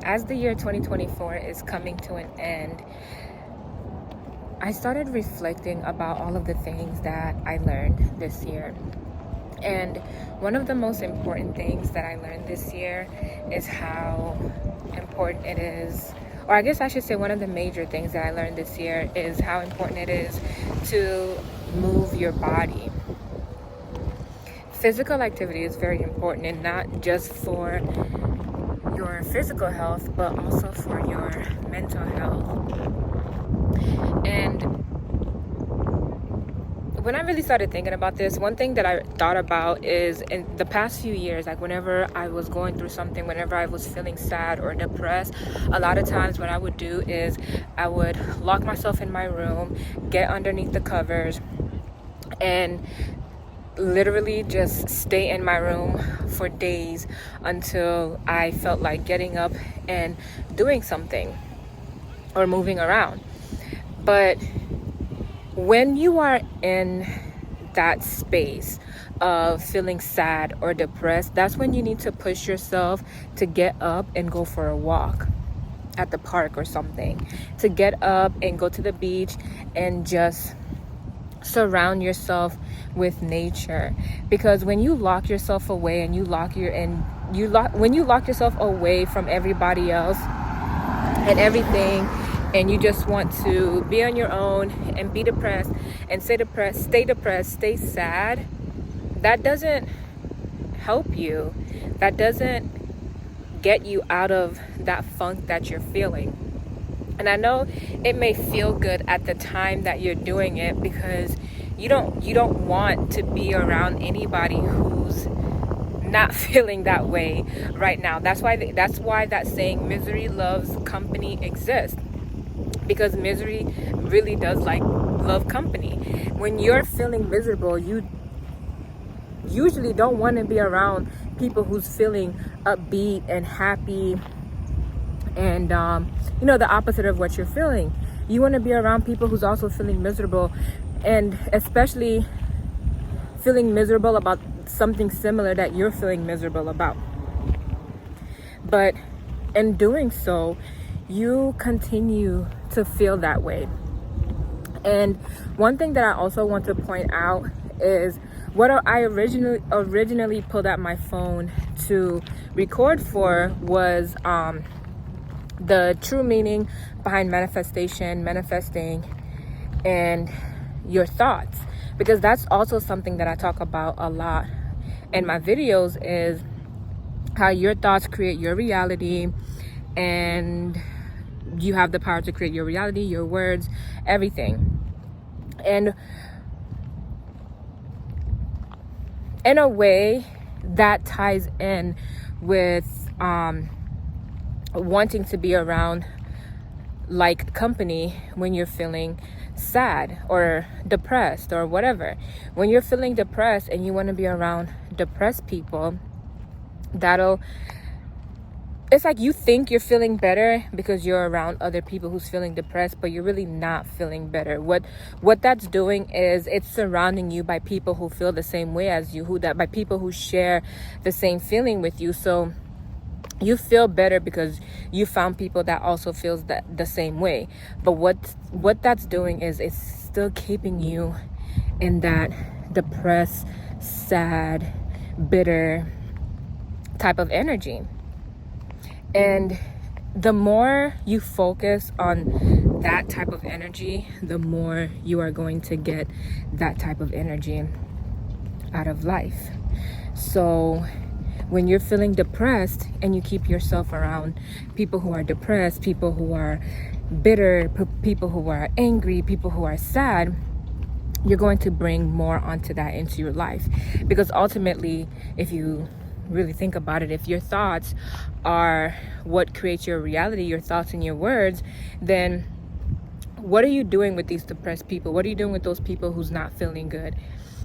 as the year 2024 is coming to an end, I started reflecting about all of the things that I learned this year. And one of the most important things that I learned this year is how important it is, or I guess I should say one of the major things that I learned this year is how important it is to move your body. Physical activity is very important, and not just for your physical health, but also for your mental health. And when I really started thinking about this, one thing that I thought about is in the past few years, like whenever I was going through something, whenever I was feeling sad or depressed, a lot of times what I would do is I would lock myself in my room, get underneath the covers, and literally just stay in my room for days until I felt like getting up and doing something or moving around. But when you are in that space of feeling sad or depressed, that's when you need to push yourself to get up and go for a walk at the park or something, to get up and go to the beach and just surround yourself with nature. Because when you lock yourself away and when you lock yourself away from everybody else and everything, and you just want to be on your own and be depressed and stay depressed, stay sad, that doesn't help you. That doesn't get you out of that funk that you're feeling. And I know it may feel good at the time that you're doing it, because you don't want to be around anybody who's not feeling that way right now. That's why that saying, misery loves company, exists. Because misery really does love company. When you're feeling miserable, you usually don't want to be around people who's feeling upbeat and happy and the opposite of what you're feeling. You want to be around people who's also feeling miserable, and especially feeling miserable about something similar that you're feeling miserable about. But in doing so, you continue to feel that way. And one thing that I also want to point out is what I originally pulled out my phone to record for was the true meaning behind manifesting, and your thoughts. Because that's also something that I talk about a lot in my videos, is how your thoughts create your reality, and you have the power to create your reality, your words, everything. And in a way, that ties in with wanting to be around like company when you're feeling sad or depressed or whatever. When you're feeling depressed and you want to be around depressed people, it's like you think you're feeling better because you're around other people who's feeling depressed, but you're really not feeling better. What that's doing is it's surrounding you by people who feel the same way as you, by people who share the same feeling with you. So you feel better because you found people that also feels the same way. But what that's doing is it's still keeping you in that depressed, sad, bitter type of energy. And the more you focus on that type of energy, the more you are going to get that type of energy out of life. So when you're feeling depressed and you keep yourself around people who are depressed, people who are bitter, people who are angry, people who are sad, you're going to bring more onto that into your life. Because ultimately, if you really think about it, if your thoughts are what creates your reality, your thoughts and your words, then what are you doing with these depressed people? What are you doing with those people who's not feeling good?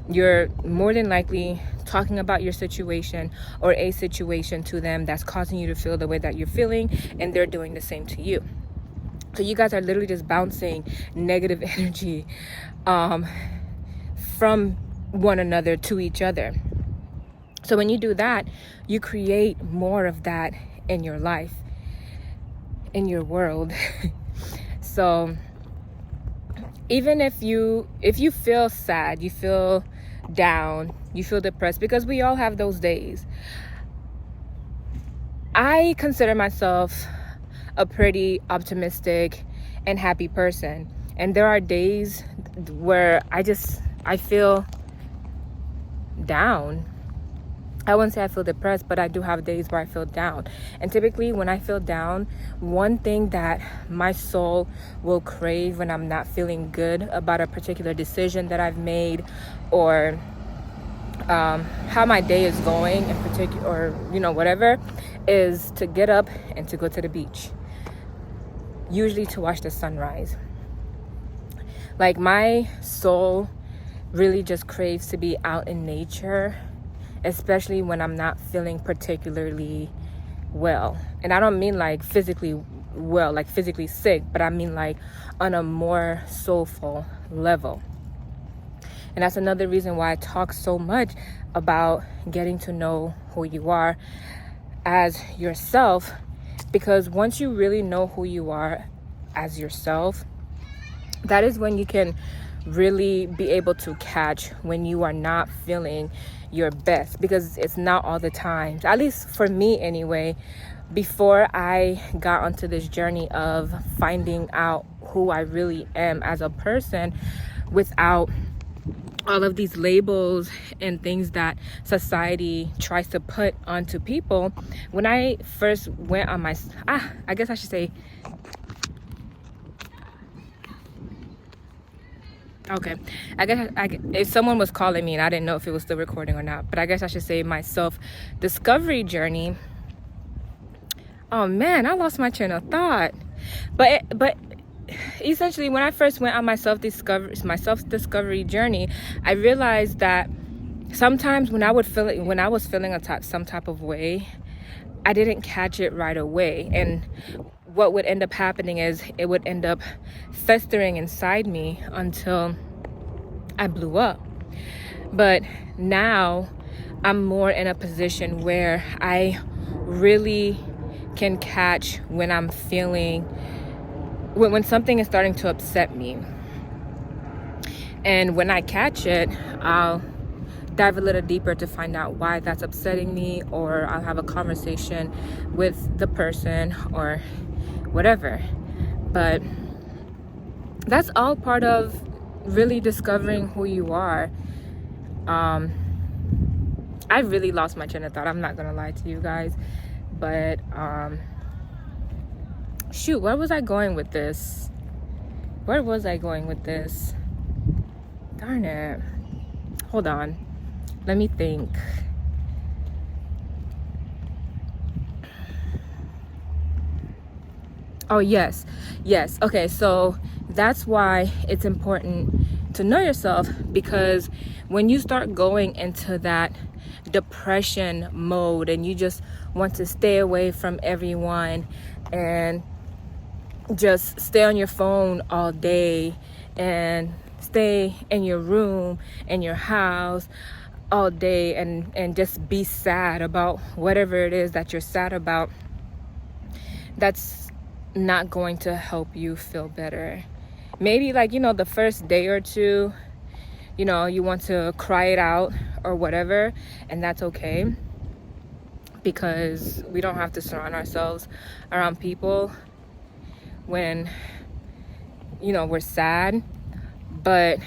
You're more than likely talking about your situation or a situation to them that's causing you to feel the way that you're feeling, and they're doing the same to you. So you guys are literally just bouncing negative energy from one another to each other. So when you do that, you create more of that in your life. in your world. So even if you feel sad, you feel down, you feel depressed, because we all have those days. I consider myself a pretty optimistic and happy person, and there are days where I feel down. I wouldn't say I feel depressed, but I do have days where I feel down. And typically when I feel down, one thing that my soul will crave when I'm not feeling good about a particular decision that I've made, or how my day is going in particular, or whatever, is to get up and to go to the beach, usually to watch the sunrise. Like, my soul really just craves to be out in nature, especially when I'm not feeling particularly well. And I don't mean like physically well, like physically sick, but I mean like on a more soulful level. And that's another reason why I talk so much about getting to know who you are as yourself, because once you really know who you are as yourself, that is when you can really be able to catch when you are not feeling your best, because it's not all the time, at least for me anyway. Before I got onto this journey of finding out who I really am as a person without all of these labels and things that society tries to put onto people, when I first went on my I guess I should say, okay, I guess if someone was calling me and I didn't know if it was still recording or not, but I guess I should say my self-discovery journey. Oh man, I lost my train of thought. But essentially, when I first went on my self-discovery journey, I realized that sometimes when I was feeling some type of way, I didn't catch it right away, and what would end up happening is it would end up festering inside me until I blew up. But now I'm more in a position where I really can catch when I'm feeling, when something is starting to upset me. And when I catch it, I'll dive a little deeper to find out why that's upsetting me, or I'll have a conversation with the person or whatever. But that's all part of really discovering who you are. I really lost my train of thought, I'm not gonna lie to you guys, but shoot, where was I going with this? Darn it. Hold on, let me think. Oh, yes. Okay, so that's why it's important to know yourself, because when you start going into that depression mode and you just want to stay away from everyone and just stay on your phone all day and stay in your room, in your house all day, and just be sad about whatever it is that you're sad about, that's not going to help you feel better. Maybe like, the first day or two, you want to cry it out or whatever, and that's okay, because we don't have to surround ourselves around people when we're sad. But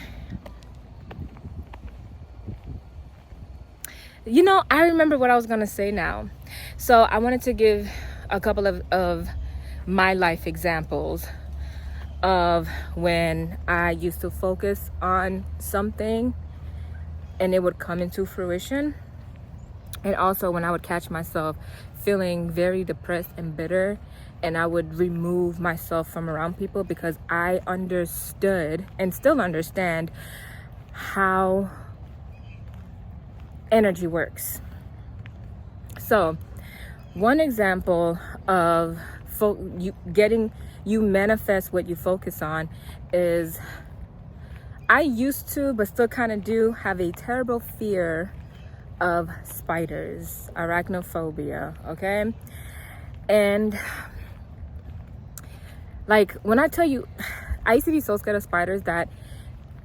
I remember what I was gonna say now. So I wanted to give a couple of my life examples of when I used to focus on something and it would come into fruition, and also when I would catch myself feeling very depressed and bitter, and I would remove myself from around people because I understood and still understand how energy works. So one example of you manifest what you focus on is, I used to, but still kind of do, have a terrible fear of spiders, arachnophobia, okay? And Like, when I tell you, I used to be so scared of spiders that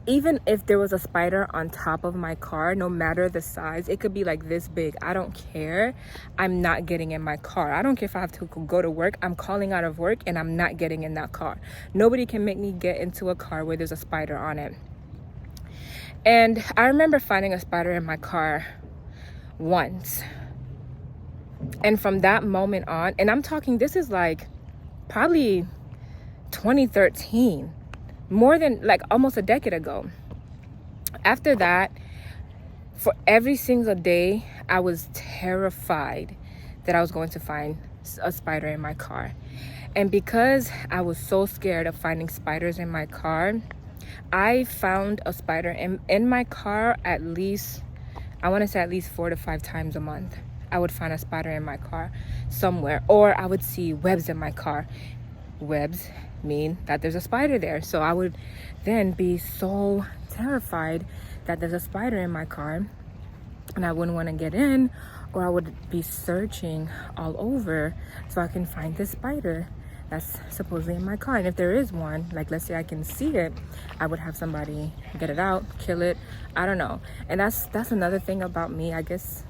even if there was a spider on top of my car, no matter the size, it could be like this big, I don't care. I'm not getting in my car. I don't care if I have to go to work. I'm calling out of work and I'm not getting in that car. Nobody can make me get into a car where there's a spider on it. And I remember finding a spider in my car once. And from that moment on, and I'm talking, this is like probably 2013, more than like almost a decade ago. After that, for every single day, I was terrified that I was going to find a spider in my car. And because I was so scared of finding spiders in my car, I found a spider in my car at least, I want to say at least 4 to 5 times a month. I would find a spider in my car somewhere, or I would see webs in my car. Webs mean that there's a spider there. So I would then be so terrified that there's a spider in my car and I wouldn't want to get in, or I would be searching all over so I can find this spider that's supposedly in my car. And if there is one, like let's say I can see it, I would have somebody get it out, kill it. I don't know. And that's another thing about me, I guess,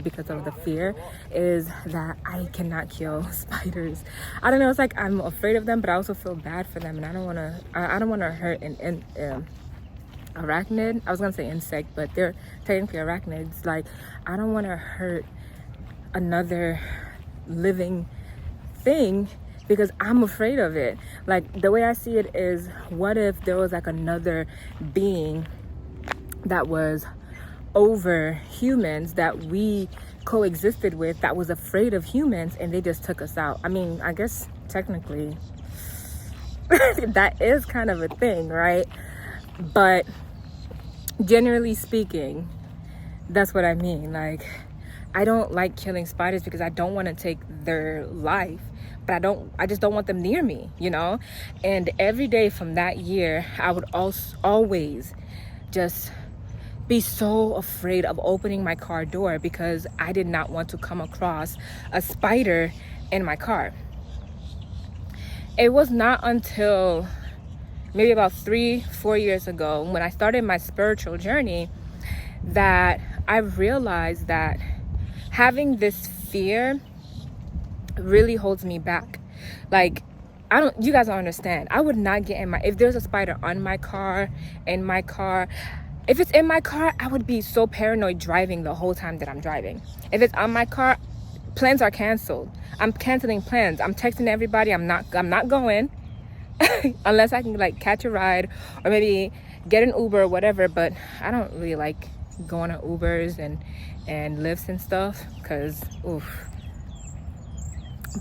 because of the fear, is that I cannot kill spiders. I don't know, it's like I'm afraid of them, but I also feel bad for them, and I don't want to hurt an arachnid. I was gonna say insect, but they're technically arachnids. Like, I don't want to hurt another living thing because I'm afraid of it. Like, the way I see it is, what if there was like another being that was over humans that we coexisted with, that was afraid of humans, and they just took us out? I mean, I guess technically that is kind of a thing, right? But generally speaking, that's what I mean. Like, I don't like killing spiders because I don't want to take their life, but I just don't want them near me, you know? And every day from that year, I would always just be so afraid of opening my car door because I did not want to come across a spider in my car. It was not until maybe about 3-4 years ago, when I started my spiritual journey, that I realized that having this fear really holds me back. Like, you guys don't understand. I would not get if there's a spider on my car, in my car, if it's in my car, I would be so paranoid driving the whole time that I'm driving. If it's on my car, plans are canceled. I'm canceling plans. I'm texting everybody. I'm not going unless I can like catch a ride or maybe get an Uber or whatever. But I don't really like going on Ubers and Lyfts and stuff because oof.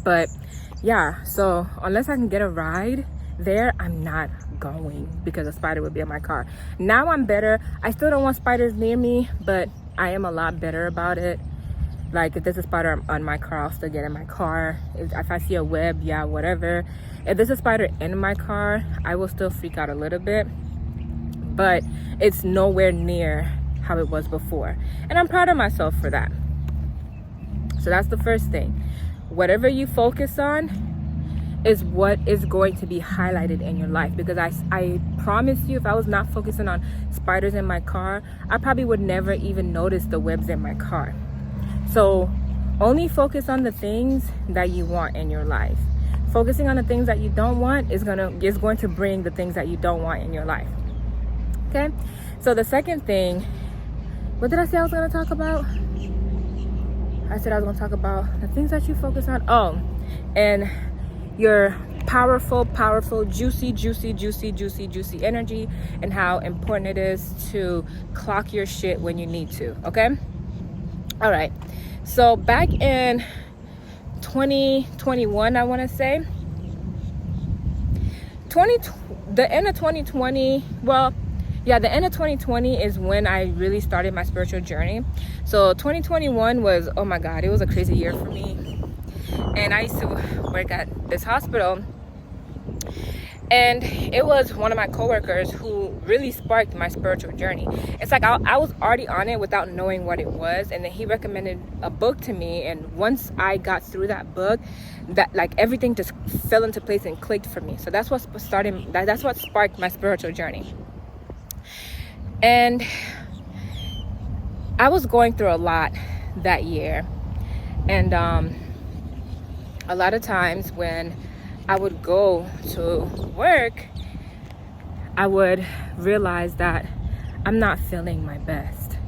But yeah, so unless I can get a ride there, I'm not going because a spider would be in my car. Now I'm better. I still don't want spiders near me, but I am a lot better about it. Like, if there's a spider on my car, I'll still get in my car. If I see a web, yeah, whatever. If there's a spider in my car, I will still freak out a little bit, but it's nowhere near how it was before. And I'm proud of myself for that. So that's the first thing. Whatever you focus on is what is going to be highlighted in your life. Because I promise you, if I was not focusing on spiders in my car, I probably would never even notice the webs in my car. So only focus on the things that you want in your life. Focusing on the things that you don't want is going to bring the things that you don't want in your life. Okay? So the second thing, what did I say I was going to talk about? I said I was going to talk about the things that you focus on. Oh, and your powerful, juicy energy, and how important it is to clock your shit when you need to. Okay? All right. So back in 2021, I want to say, the end of 2020, the end of 2020 is when I really started my spiritual journey. So 2021 was, oh my God, it was a crazy year for me. And I used to work at this hospital, And it was one of my coworkers who really sparked my spiritual journey. It's like I was already on it without knowing what it was, and then he recommended a book to me, and once I got through that book, that like everything just fell into place and clicked for me. So that's what sparked my spiritual journey. And I was going through a lot that year, and a lot of times when I would go to work, I would realize that I'm not feeling my best.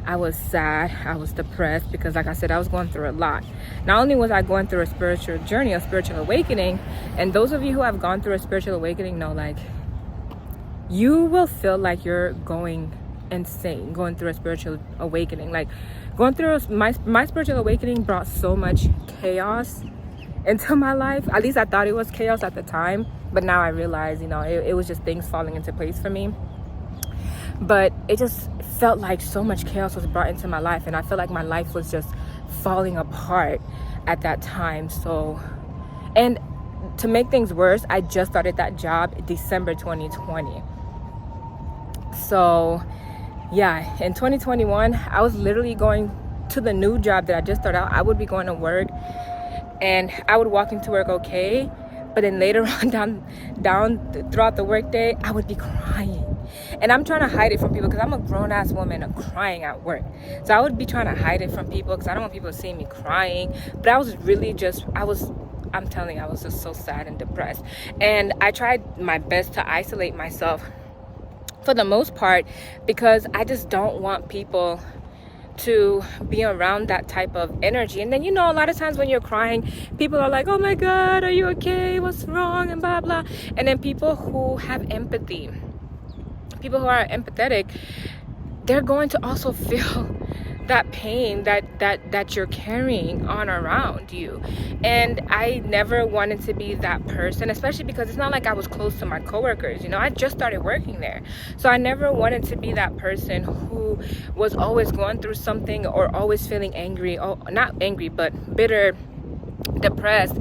I was sad, I was depressed, because like I said, I was going through a lot. Not only was I going through a spiritual journey, a spiritual awakening, and those of you who have gone through a spiritual awakening know, like, you will feel like you're going insane going through a spiritual awakening. Like, going through my spiritual awakening brought so much chaos into my life. At least I thought it was chaos at the time, but now I realize, it was just things falling into place for me. But it just felt like so much chaos was brought into my life, and I felt like my life was just falling apart at that time. So, and to make things worse, I just started that job December 2020. So yeah, in 2021, I was literally going to the new job that I just started out. I would be going to work, and I would walk into work okay, but then later on down throughout the workday, I would be crying. And I'm trying to hide it from people because I'm a grown-ass woman and crying at work. So I would be trying to hide it from people because I don't want people to see me crying. But I was really I'm telling you, I was just so sad and depressed. And I tried my best to isolate myself for the most part, because I just don't want people to be around that type of energy. And then, a lot of times when you're crying, people are like, oh my God, are you okay? What's wrong? And blah, blah. And then people who have empathy, people who are empathetic, they're going to also feel that pain that you're carrying on around you. And I never wanted to be that person, especially because it's not like I was close to my coworkers. I just started working there. So I never wanted to be that person who was always going through something or always feeling angry, or not angry, but bitter, depressed,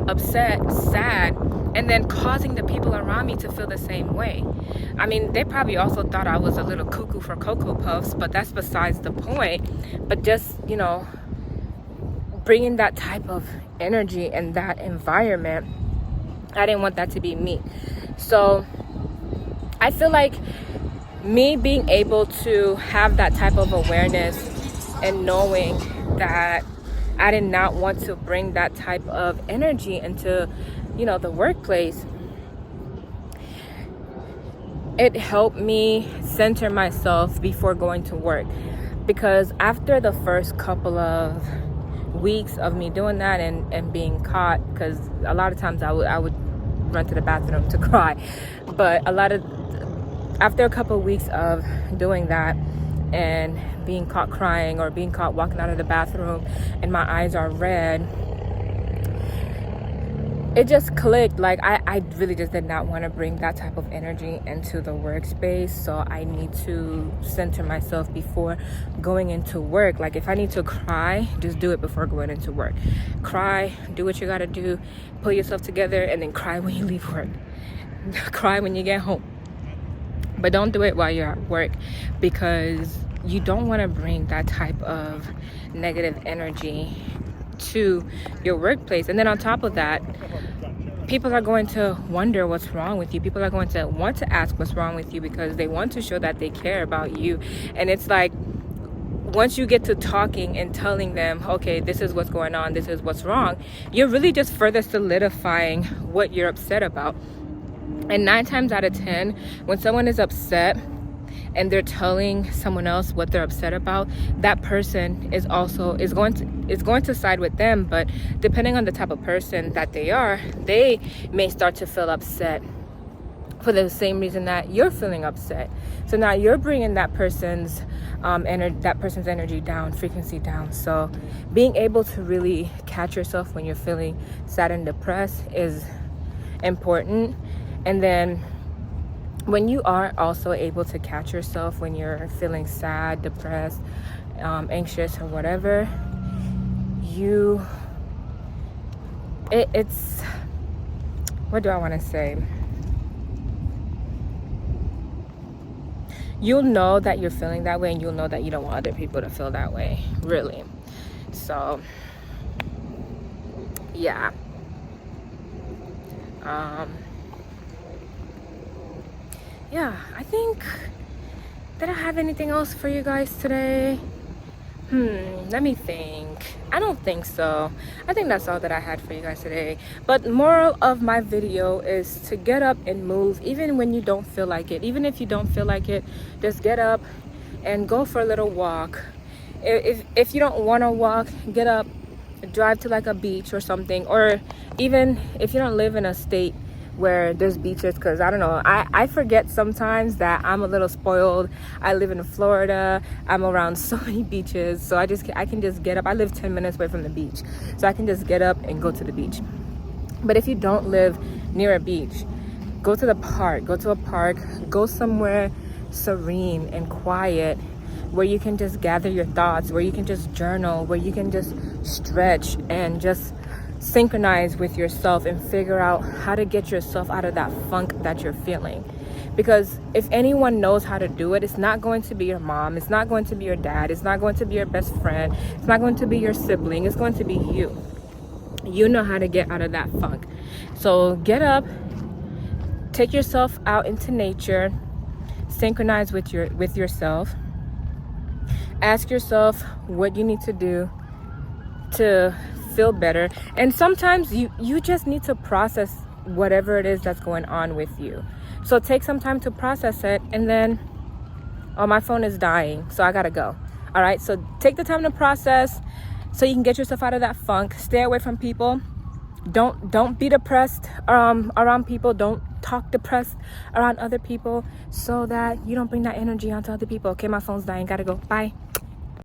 upset, sad, and then causing the people around me to feel the same way. I mean, they probably also thought I was a little cuckoo for Cocoa Puffs, but that's besides the point. But just, bringing that type of energy and that environment, I didn't want that to be me. So I feel like me being able to have that type of awareness and knowing that I did not want to bring that type of energy into, the workplace, it helped me center myself before going to work. Because after the first couple of weeks of me doing that and being caught, because a lot of times I would run to the bathroom to cry, but after a couple of weeks of doing that and being caught crying or being caught walking out of the bathroom and my eyes are red, it just clicked. Like, I really just did not want to bring that type of energy into the workspace. So I need to center myself before going into work. Like, if I need to cry, just do it before going into work. Cry, do what you gotta do, pull yourself together, and then cry when you leave work. Cry when you get home. But don't do it while you're at work, because you don't want to bring that type of negative energy to your workplace. And then on top of that, people are going to wonder what's wrong with you. People are going to want to ask what's wrong with you, because they want to show that they care about you. And it's like, once you get to talking and telling them, okay, this is what's going on, this is what's wrong, you're really just further solidifying what you're upset about. And 9 times out of 10, when someone is upset and they're telling someone else what they're upset about, that person is going to side with them. But depending on the type of person that they are, they may start to feel upset for the same reason that you're feeling upset. So now you're bringing that person's energy down, frequency down. So being able to really catch yourself when you're feeling sad and depressed is important. And then when you are also able to catch yourself when you're feeling sad, depressed, anxious, or whatever, it's what do I want to say? you'll know that you're feeling that way, and you'll know that you don't want other people to feel that way, really. So yeah. Yeah, I think, did I have anything else for you guys today? Let me think. I don't think so. I think that's all that I had for you guys today. But moral of my video is to get up and move, even when you don't feel like it. Even if you don't feel like it, just get up and go for a little walk. If you don't want to walk, get up, drive to like a beach or something. Or even if you don't live in a state where there's beaches, because I don't know, I forget sometimes that I'm a little spoiled. I live in Florida. I'm around so many beaches, so I can just get up. I live 10 minutes away from the beach, so I can just get up and go to the beach. But if you don't live near a beach, go to the park. Go to a park. Go somewhere serene and quiet, where you can just gather your thoughts, where you can just journal, where you can just stretch and just synchronize with yourself and figure out how to get yourself out of that funk that you're feeling. Because if anyone knows how to do it, it's not going to be your mom, it's not going to be your dad, it's not going to be your best friend, it's not going to be your sibling, it's going to be you. You know how to get out of that funk. So get up, take yourself out into nature, synchronize with yourself, ask yourself what you need to do to feel better. And sometimes you just need to process whatever it is that's going on with you. So take some time to process it. And then, oh, my phone is dying, so I gotta go. All right, so take the time to process so you can get yourself out of that funk. Stay away from people. Don't be depressed around people. Don't talk depressed around other people, so that you don't bring that energy onto other people. Okay, my phone's dying, gotta go. Bye.